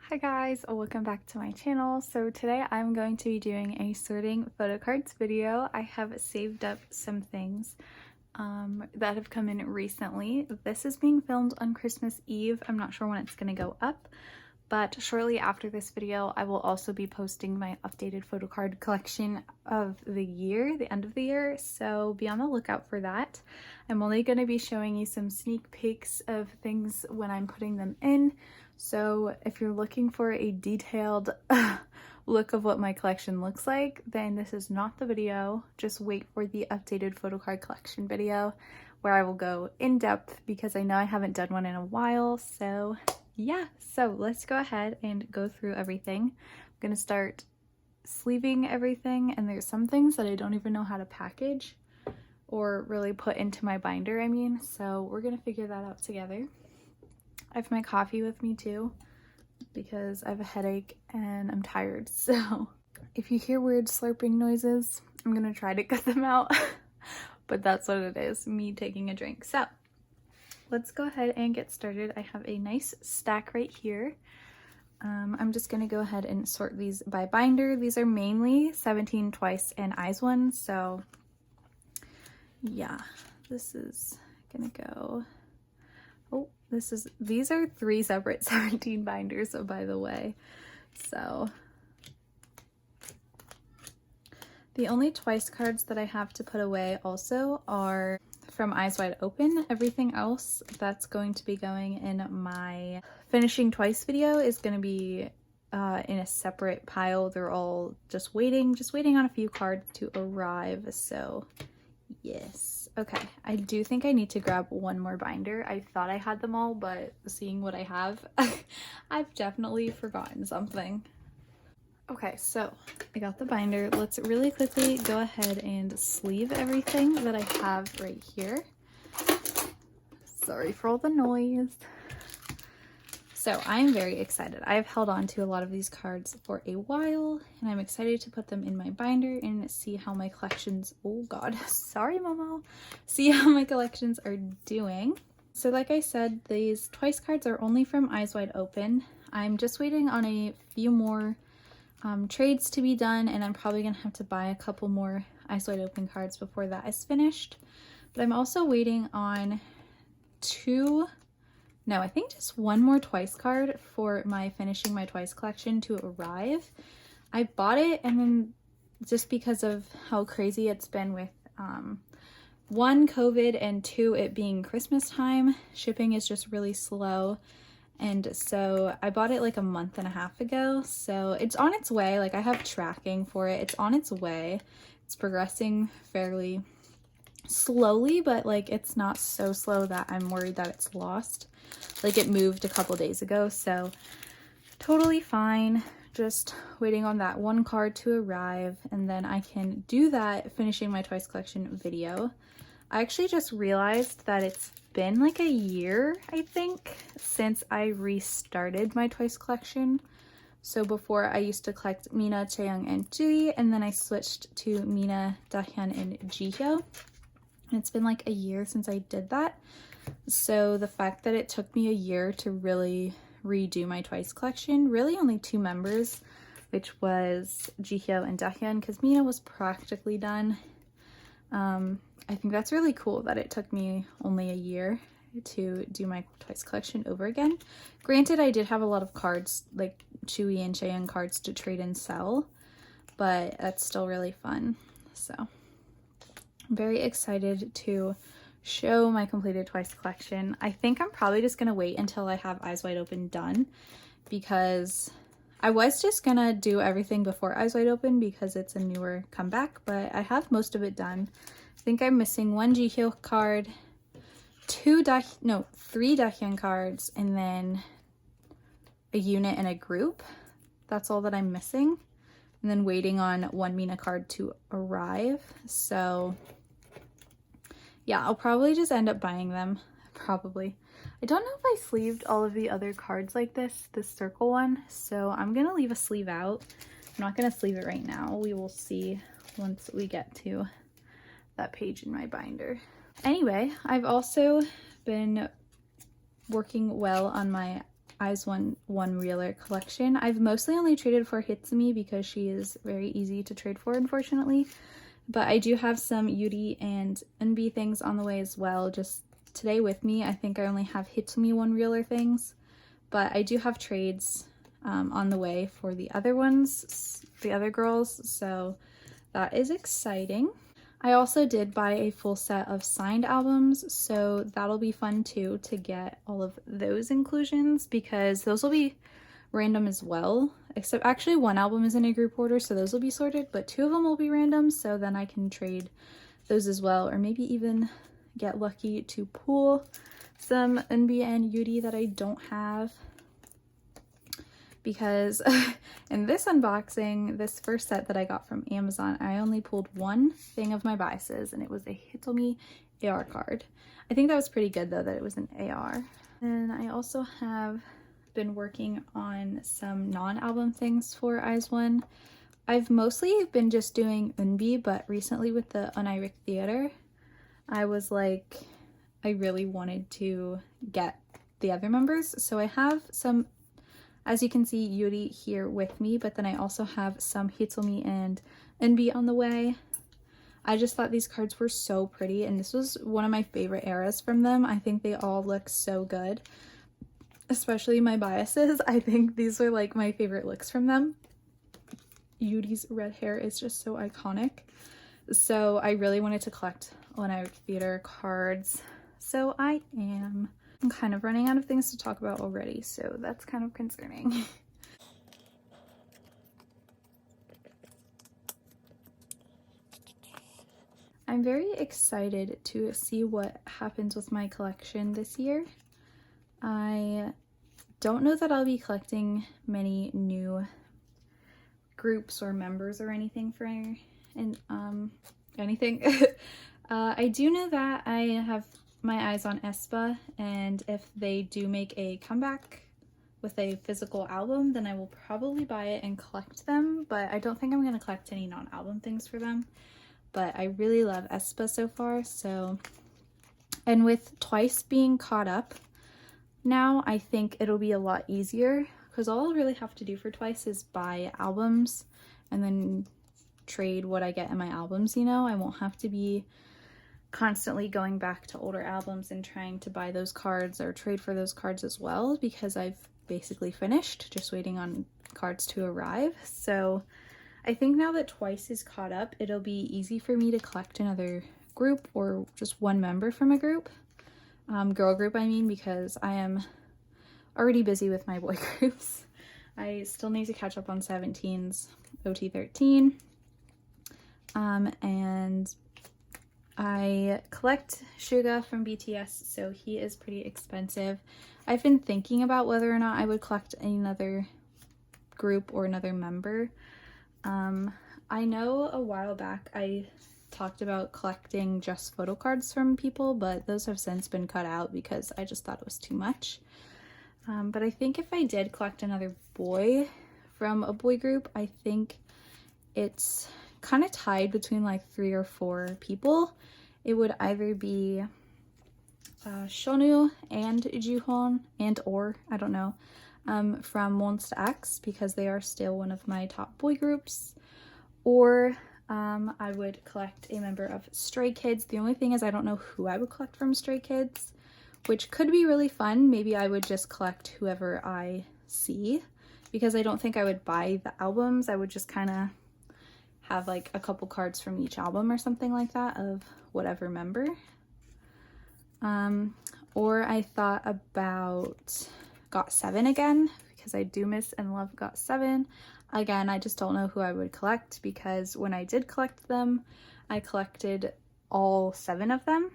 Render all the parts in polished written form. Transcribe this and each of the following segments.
Hi guys, welcome back to my channel. So today I'm going to be doing a sorting photo cards video. I have saved up some things that have come in recently. This is being filmed on Christmas Eve. I'm not sure when it's going to go up, but shortly after this video I will also be posting my updated photo card collection of the year, the end of the year, so be on the lookout for that. I'm only going to be showing you some sneak peeks of things when I'm putting them in. So if you're looking for a detailed look of what my collection looks like, then this is not the video. Just wait for the updated photo card collection video where I will go in depth because I know I haven't done one in a while. So yeah, so let's go ahead and go through everything. I'm gonna start sleeving everything, and there's some things that I don't even know how to package or really put into my binder, so we're gonna figure that out together. I have my coffee with me too because I have a headache and I'm tired, so if you hear weird slurping noises, I'm gonna try to cut them out, but that's what it is, me taking a drink. So let's go ahead and get started. I have a nice stack right here. I'm just gonna go ahead and sort these by binder. These are mainly 17 twice and eyes one, so yeah, this is gonna go, oh, these are 3 separate 17 binders, so by the way. So the only twice cards that I have to put away also are from Eyes Wide Open. Everything else that's going to be going in my finishing twice video is going to be in a separate pile. They're all just waiting on a few cards to arrive, so yes. Okay, I do think I need to grab one more binder. I thought I had them all, but seeing what I have, I've definitely forgotten something. Okay, so I got the binder. Let's really quickly go ahead and sleeve everything that I have right here. Sorry for all the noise. So I'm very excited. I've held on to a lot of these cards for a while, and I'm excited to put them in my binder and see how my collections, oh god, sorry Momo, see how my collections are doing. So like I said, these twice cards are only from Eyes Wide Open. I'm just waiting on a few more trades to be done, and I'm probably gonna have to buy a couple more Eyes Wide Open cards before that is finished. But I'm also waiting on I think just one more twice card for my finishing my twice collection to arrive. I bought it, and then just because of how crazy it's been with 1, COVID, and 2, it being Christmas time, shipping is just really slow. And so I bought it like a month and a half ago, so it's on its way. Like, I have tracking for it. It's on its way. It's progressing fairly slowly, but like it's not so slow that I'm worried that it's lost. Like, it moved a couple days ago, so totally fine. Just waiting on that one card to arrive, and then I can do that finishing my twice collection video. I actually just realized that it's been like a year, I think, since I restarted my twice collection. So before, I used to collect Mina, Chaeyoung, and Jui, and then I switched to Mina, Dahyun, and Jihyo. And it's been like a year since I did that. So the fact that it took me a year to really redo my twice collection, really only 2 members, which was Jihyo and Dahyun, because Mina was practically done. I think that's really cool that it took me only a year to do my twice collection over again. Granted, I did have a lot of cards, like Chewy and Chaeyoung cards to trade and sell, but that's still really fun. So I'm very excited to show my completed twice collection. I think I'm probably just gonna wait until I have Eyes Wide Open done, because I was just gonna do everything before Eyes Wide Open because it's a newer comeback, but I have most of it done. I think I'm missing 1 Jihyo card, 3 Dahyun cards, and then a unit and a group. That's all that I'm missing. And then waiting on 1 Mina card to arrive. So yeah, I'll probably just end up buying them, probably. I don't know if I sleeved all of the other cards like this circle one, so I'm gonna leave a sleeve out. I'm not gonna sleeve it right now. We will see once we get to that page in my binder. Anyway, I've also been working well on my One Reeler collection. I've mostly only traded for Hitsumi because she is very easy to trade for, unfortunately. But I do have some Yuri and Unbi things on the way as well. Just today with me, I think I only have Hitsumi One Reeler things. But I do have trades on the way for the other ones, the other girls. So that is exciting. I also did buy a full set of signed albums, so that'll be fun too to get all of those inclusions because those will be random as well. Except actually one album is in a group order, so those will be sorted, but 2 of them will be random, so then I can trade those as well, or maybe even get lucky to pull some Unbi and Yuri that I don't have. Because in this unboxing, this first set that I got from Amazon, I only pulled one thing of my biases, and it was a Hitomi AR card. I think that was pretty good though, that it was an AR. And I also have been working on some non-album things for IZ*ONE. I've mostly been just doing Unbi, but recently with the Oniric Theater, I was like, I really wanted to get the other members. So I have some, as you can see, Yuri here with me, but then I also have some Hitomi and Unbi on the way. I just thought these cards were so pretty, and this was one of my favorite eras from them. I think they all look so good, especially my biases. I think these are like my favorite looks from them. Yuri's red hair is just so iconic. So I really wanted to collect Oniric Theater cards. So I am. I'm kind of running out of things to talk about already, so that's kind of concerning. I'm very excited to see what happens with my collection this year. I don't know that I'll be collecting many new groups or members or anything for anything. I do know that I have my eyes on aespa, and if they do make a comeback with a physical album, then I will probably buy it and collect them, but I don't think I'm going to collect any non-album things for them. But I really love aespa so far, so... And with Twice being caught up now, I think it'll be a lot easier, because all I'll really have to do for Twice is buy albums and then trade what I get in my albums, you know? I won't have to be constantly going back to older albums and trying to buy those cards or trade for those cards as well, because I've basically finished, just waiting on cards to arrive. So I think now that Twice is caught up, it'll be easy for me to collect another group or just one member from a group. Girl group, I mean, because I am already busy with my boy groups. I still need to catch up on 17's OT13. And I collect Suga from BTS, so he is pretty expensive. I've been thinking about whether or not I would collect another group or another member. I know a while back I talked about collecting just Photocards from people, but those have since been cut out because I just thought it was too much. But I think if I did collect another boy from a boy group, I think it's kind of tied between like 3 or 4 people. It would either be Shonu and Juhon or I don't know, from Monsta X, because they are still one of my top boy groups, or I would collect a member of Stray Kids. The only thing is I don't know who I would collect from Stray Kids, which could be really fun. Maybe I would just collect whoever I see, because I don't think I would buy the albums. I would just kind of have like a couple cards from each album or something like that of whatever member. Or I thought about GOT7 again, because I do miss and love GOT7. Again, I just don't know who I would collect, because when I did collect them, I collected all 7 of them.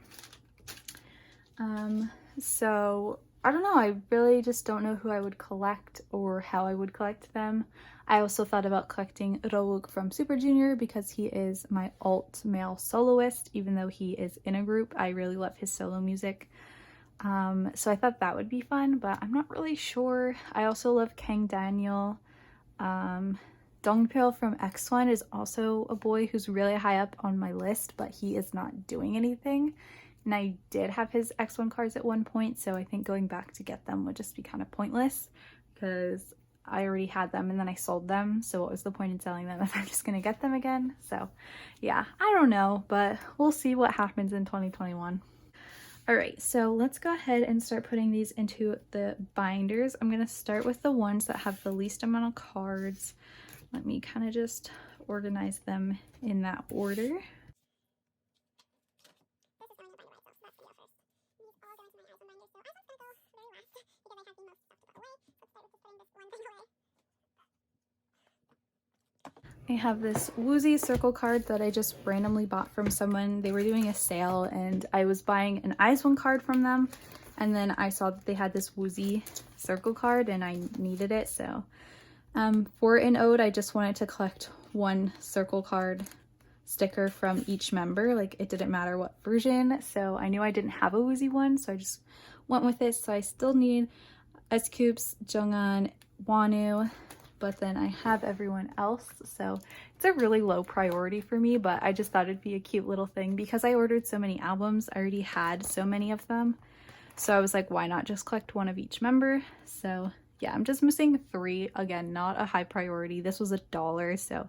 So I don't know, I really just don't know who I would collect or how I would collect them. I also thought about collecting Rowook from Super Junior, because he is my alt male soloist. Even though he is in a group, I really love his solo music. So I thought that would be fun, but I'm not really sure. I also love Kang Daniel. Dongpil from X1 is also a boy who's really high up on my list, but he is not doing anything. And I did have his X1 cards at one point, so I think going back to get them would just be kind of pointless because I already had them and then I sold them. So what was the point in selling them if I'm just gonna get them again? So yeah, I don't know, but we'll see what happens in 2021. All right, so let's go ahead and start putting these into the binders. I'm gonna start with the ones that have the least amount of cards. Let me kind of just organize them in that order. I have this Woozy circle card that I just randomly bought from someone. They were doing a sale and I was buying an Eyes One card from them, and then I saw that they had this Woozy circle card and I needed it. So for an ode, I just wanted to collect one circle card sticker from each member. Like, it didn't matter what version, so I knew I didn't have a Woozy one, so I just went with it. So I still need S-Coups, Jonghan, Wonu, but then I have everyone else, so it's a really low priority for me, but I just thought it'd be a cute little thing because I ordered so many albums. I already had so many of them, so I was like, why not just collect one of each member? So yeah, I'm just missing 3. Again, not a high priority. This was $1, so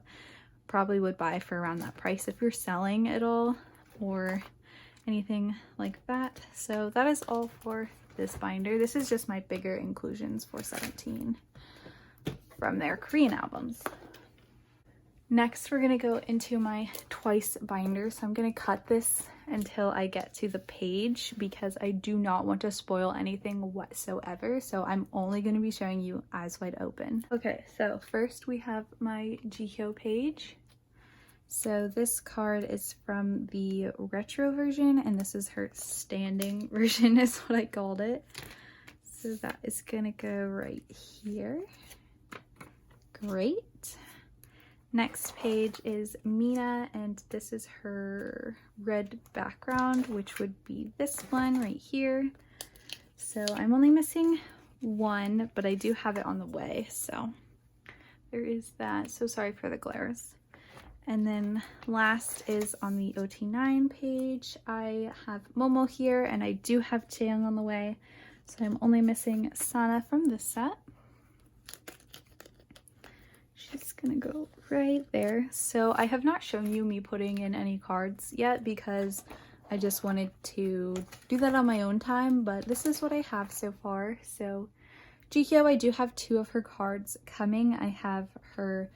probably would buy for around that price if you're selling it all or anything like that. So that is all for this binder. This is just my bigger inclusions for 17 from their Korean albums. Next, we're gonna go into my twice binder. So I'm gonna cut this until I get to the page because I do not want to spoil anything whatsoever. So I'm only gonna be showing you Eyes Wide Open. Okay, so first we have my Jihyo page. So this card is from the retro version, and this is her standing version is what I called it. So that is gonna go right here. Great. Next page is Mina, and this is her red background, which would be this one right here. So I'm only missing 1, but I do have it on the way, so there is that. So sorry for the glares. And then last is on the OT9 page. I have Momo here, and I do have Chaeyoung on the way, so I'm only missing Sana from this set. She's gonna go right there. So I have not shown you me putting in any cards yet because I just wanted to do that on my own time, but this is what I have so far. So Jihyo, I do have 2 of her cards coming. I have her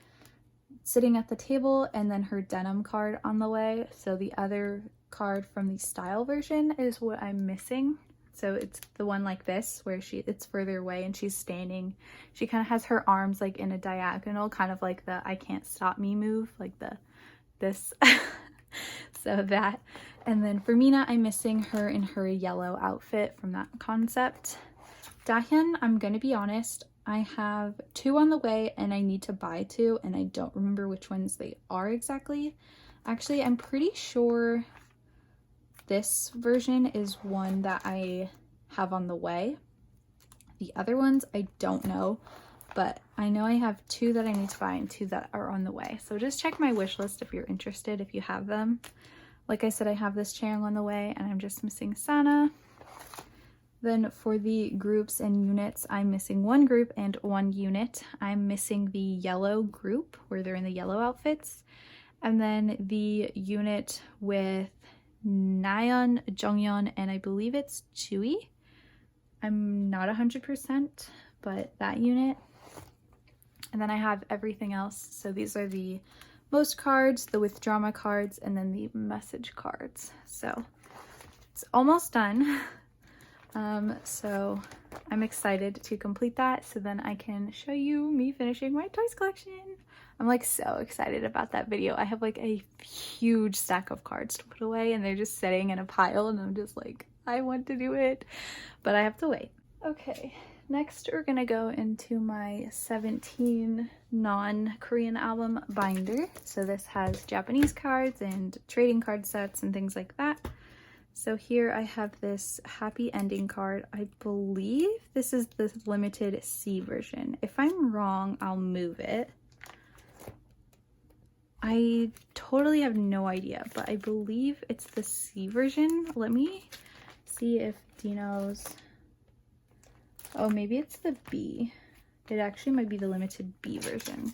sitting at the table and then her denim card on the way. So the other card from the style version is what I'm missing. So it's the one like this where it's further away and she's standing. She kind of has her arms like in a diagonal, kind of like the I can't stop me move, like this. So that. And then for Mina, I'm missing her in her yellow outfit from that concept. Dahyun, I'm gonna be honest, I have 2 on the way and I need to buy 2 and I don't remember which ones they are exactly. Actually, I'm pretty sure this version is one that I have on the way. The other ones, I don't know, but I know I have 2 that I need to buy and 2 that are on the way. So just check my wish list if you're interested, if you have them. Like I said, I have this Chaeyoung on the way and I'm just missing Sana. Then for the groups and units, I'm missing 1 group and 1 unit. I'm missing the yellow group where they're in the yellow outfits. And then the unit with Nayeon, Jonghyun, and I believe it's Chewy. I'm not 100%, but that unit. And then I have everything else. So these are the most cards, the with drama cards, and then the message cards. So it's almost done. So I'm excited to complete that so then I can show you me finishing my toys collection. I'm like so excited about that video. I have like a huge stack of cards to put away and they're just sitting in a pile and I'm just like, I want to do it, but I have to wait. Okay, next we're gonna go into my 17 non-Korean album binder. So this has Japanese cards and trading card sets and things like that. So here I have this happy ending card. I believe this is the limited C version. If I'm wrong, I'll move it. I totally have no idea, but I believe it's the C version. Let me see if Dino's, oh, maybe it's the B. It actually might be the limited B version.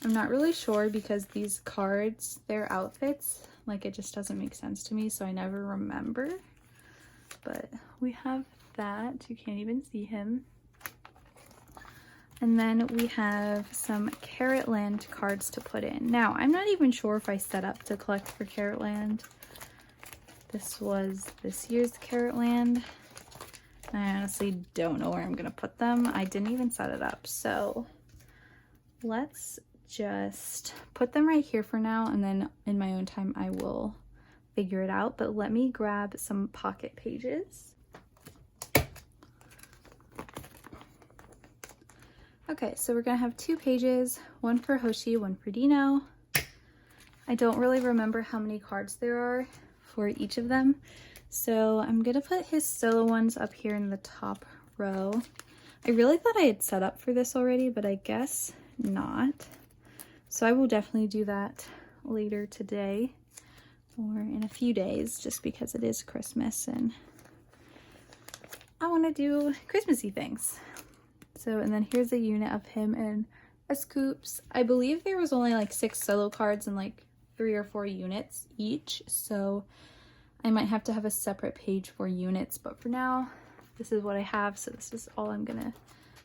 I'm not really sure because these cards, their outfits, like it just doesn't make sense to me, so I never remember. But we have that. You can't even see him. And then we have some Carat Land cards to put in. Now, I'm not even sure if I set up to collect for Carat Land. This was this year's Carat Land. I honestly don't know where I'm gonna put them. I didn't even set it up. So let's just put them right here for now, and then in my own time I will figure it out. But let me grab some pocket pages. Okay, so we're gonna have 2 pages, one for Hoshi, one for Dino. I don't really remember how many cards there are for each of them, so I'm gonna put his solo ones up here in the top row. I really thought I had set up for this already, but I guess not. So I will definitely do that later today or in a few days, just because it is Christmas and I want to do Christmassy things. So, and then here's a unit of him and a Scoops. I believe there was only like 6 solo cards and like 3 or 4 units each, so I might have to have a separate page for units, but for now this is what I have, so this is all I'm gonna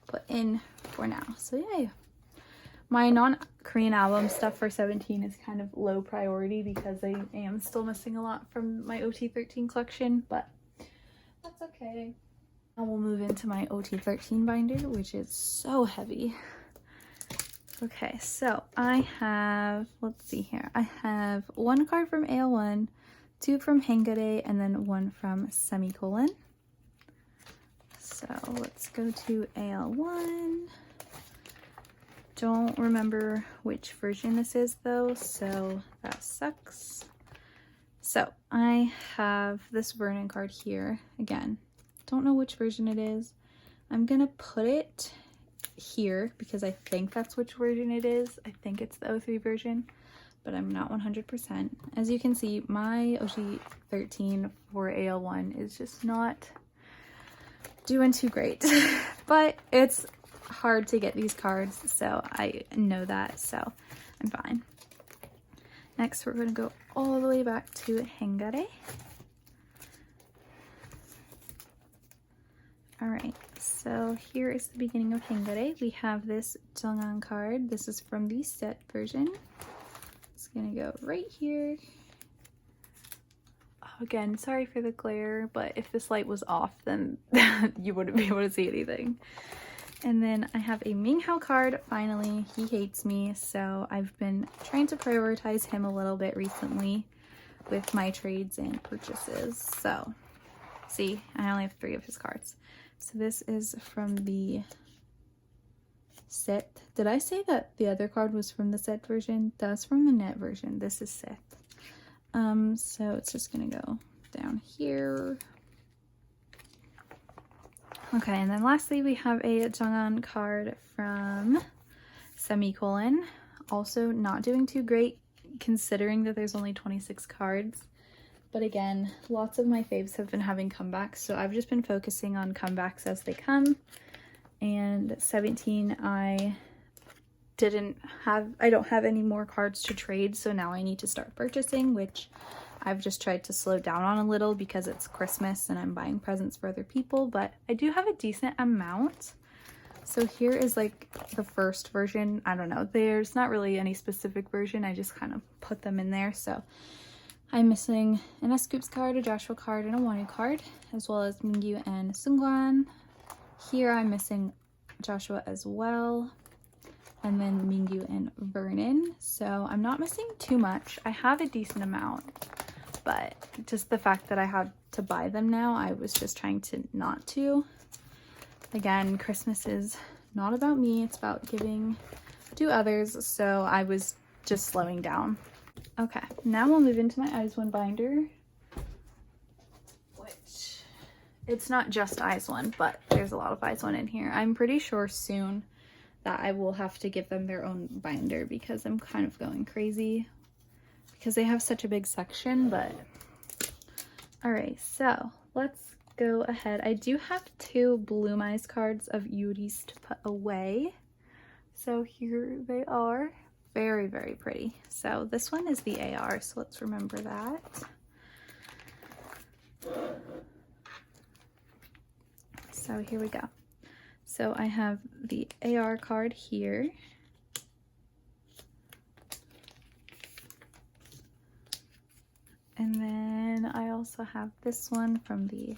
put in for now. So yay. My non-Korean album stuff for 17 is kind of low priority because I am still missing a lot from my OT13 collection, but that's okay. Now we'll move into my OT13 binder, which is so heavy. Okay, so I have, let's see here, I have 1 card from AL1, 2 from Hangare, and then 1 from Semicolon. So let's go to AL1. Don't remember which version this is though, so that sucks. So I have this Vernon card here. Again, don't know which version it is. I'm gonna put it here because I think that's which version it is. I think it's the 03 version, but I'm not 100%. As you can see, my OG13 for AL1 is just not doing too great, but it's hard to get these cards, so I know that, so I'm fine. Next, we're going to go all the way back to Hangare. Alright, so here is the beginning of Hangare. We have this Jeongan card. This is from the set version. It's going to go right here. Oh, again, sorry for the glare, but if this light was off, then you wouldn't be able to see anything. And then I have a Minghao card, finally. He hates me, so I've been trying to prioritize him a little bit recently with my trades and purchases. So, see, I only have 3 of his cards. So this is from the set. Did I say that the other card was from the set version? That's from the net version. This is set. So it's just gonna go down here. Okay, and then lastly we have a Jeongan card from Semicolon. Also not doing too great considering that there's only 26 cards. But again, lots of my faves have been having comebacks, so I've just been focusing on comebacks as they come. And 17, I don't have any more cards to trade, so now I need to start purchasing, which I've just tried to slow down on a little because it's Christmas and I'm buying presents for other people, but I do have a decent amount. So here is like the first version. I don't know, there's not really any specific version, I just kind of put them in there. So I'm missing an S-Scoops card, a Joshua card, and a Wonu card, as well as Mingyu and Seungkwan. Here I'm missing Joshua as well, and then Mingyu and Vernon. So I'm not missing too much. I have a decent amount, but just the fact that I had to buy them now, I was just trying to not to. Again, Christmas is not about me, it's about giving to others, so I was just slowing down. Okay, now we'll move into my Eyes One binder, which it's not just Eyes One, but there's a lot of Eyes One in here. I'm pretty sure soon that I will have to give them their own binder because I'm kind of going crazy because they have such a big section. But all right, so let's go ahead. I do have 2 Bloom Eyes cards of Yuri's to put away. So here they are. Very, very pretty. So this one is the AR, so let's remember that. So here we go. So I have the AR card here. And then I also have this one from the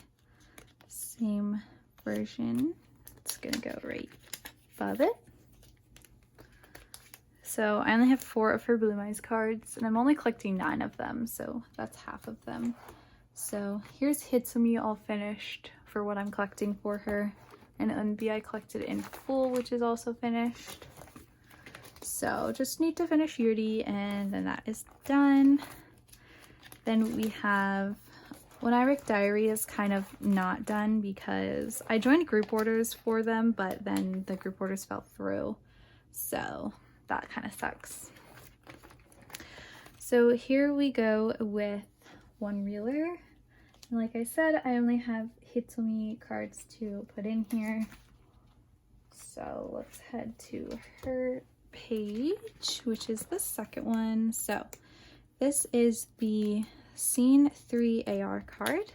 same version. It's gonna go right above it. So I only have 4 of her Bloom Eyes cards, and I'm only collecting 9 of them, so that's half of them. So here's Hitsumi all finished for what I'm collecting for her, and Unbi I collected in full, which is also finished. So just need to finish Yuri, and then that is done. Then we have When I Write Diary is kind of not done because I joined group orders for them, but then the group orders fell through. So that kind of sucks. So here we go with one reeler. And like I said, I only have Hitsumi cards to put in here. So let's head to her page, which is the second one. So this is the Scene 3 AR card.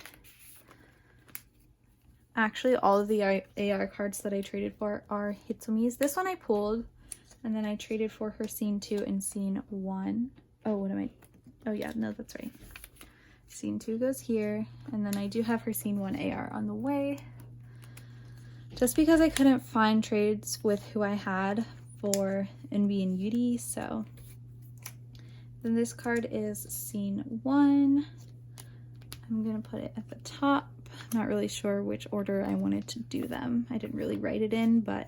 Actually, all of the AR cards that I traded for are Hitsumi's. This one I pulled, and then I traded for her Scene 2 and Scene 1. Oh, what am I? Oh yeah, no, that's right. Scene 2 goes here, and then I do have her Scene 1 AR on the way. Just because I couldn't find trades with who I had for Envy and Yuri, so. Then this card is Scene 1. I'm gonna put it at the top. I'm not really sure which order I wanted to do them. I didn't really write it in, but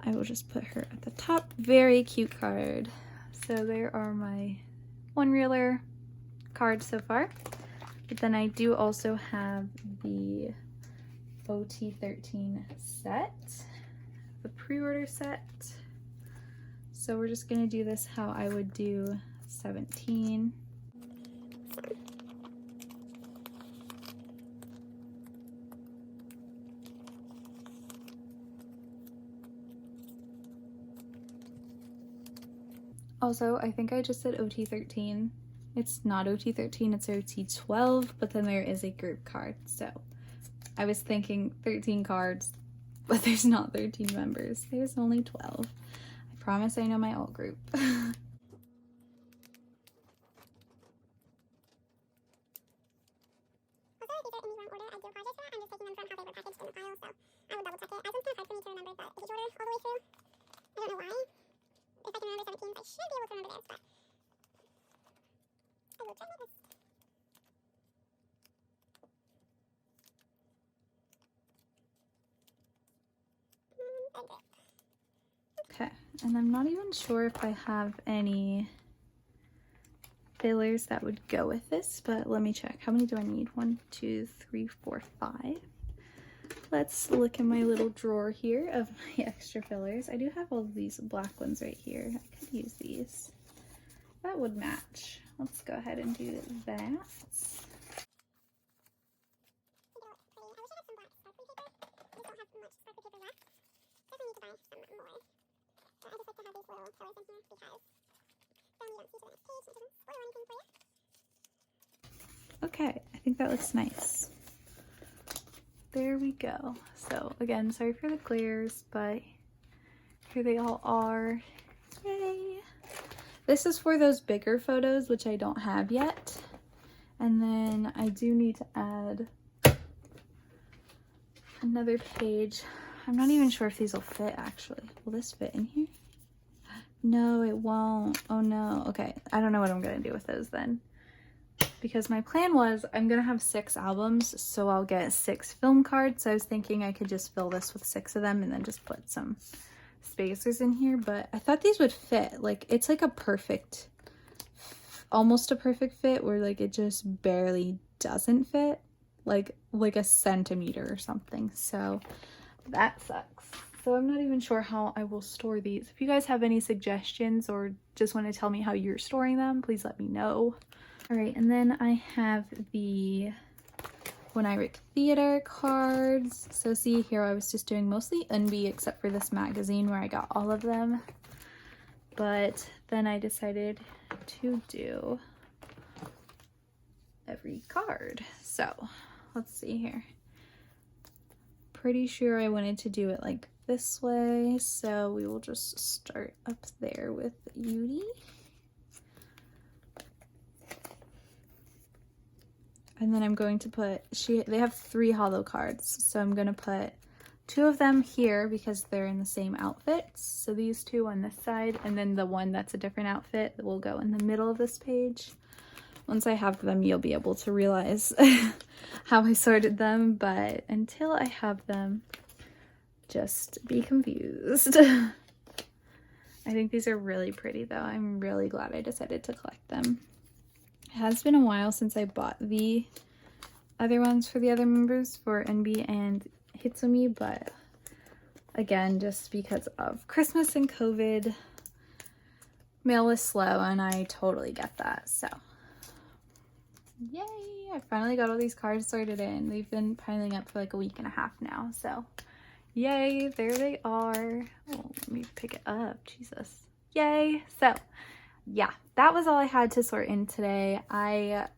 I will just put her at the top. Very cute card. So there are my one reeler cards so far. But then I do also have the OT13 set, the pre-order set. So we're just gonna do this how I would do 17. Also, I think I just said OT13. It's not OT13, it's OT12, but then there is a group card. So I was thinking 13 cards, but there's not 13 members. There's only 12. I promise I know my alt group. Okay, and I'm not even sure if I have any fillers that would go with this, but let me check. How many do I need? 1, 2, 3, 4, 5. Let's look in my little drawer here of my extra fillers. I do have all of these black ones right here. I could use these. That would match. Let's go ahead and do that. Okay, I think that looks nice. There we go. So again, sorry for the glares, but here they all are. Yay! This is for those bigger photos, which I don't have yet. And then I do need to add another page. I'm not even sure if these will fit, actually. Will this fit in here? No, it won't. Oh no. Okay, I don't know what I'm gonna do with those then. Because my plan was I'm gonna have 6 albums, so I'll get 6 film cards. So I was thinking I could just fill this with 6 of them and then just put some spacers in here, but I thought these would fit. Like, it's like a perfect, almost a perfect fit where like it just barely doesn't fit, like a centimeter or something. So that sucks. so I'm not even sure how I will store these. If you guys have any suggestions or just want to tell me how you're storing them, please let me know. All right, and then I have the When I Write Theater cards. So see here, I was just doing mostly Unbi except for this magazine where I got all of them. But then I decided to do every card. So let's see here. Pretty sure I wanted to do it like this way. So we will just start up there with Yudi. And then I'm going to put, they have 3 hollow cards. So I'm going to put 2 of them here because they're in the same outfits. So these 2 on this side, and then the one that's a different outfit will go in the middle of this page. Once I have them, you'll be able to realize how I sorted them. But until I have them, just be confused. I think these are really pretty though. I'm really glad I decided to collect them. It has been a while since I bought the other ones for the other members for NB and Hitsumi, but again, just because of Christmas and COVID, mail was slow and I totally get that. So yay, I finally got all these cards sorted in. They've been piling up for like a week and a half now, so yay, there they are. Oh, let me pick it up, Jesus. Yay. So yeah, that was all I had to sort in today. I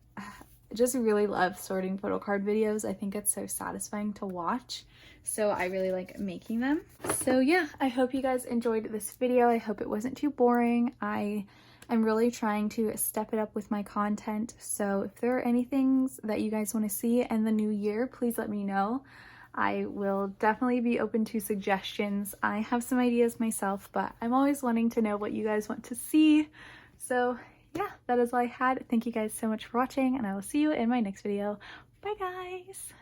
just really love sorting photo card videos. I think it's so satisfying to watch. So I really like making them. So yeah, I hope you guys enjoyed this video. I hope it wasn't too boring. I am really trying to step it up with my content. So if there are any things that you guys want to see in the new year, please let me know. I will definitely be open to suggestions. I have some ideas myself, but I'm always wanting to know what you guys want to see. So yeah, that is all I had. Thank you guys so much for watching, and I will see you in my next video. Bye guys!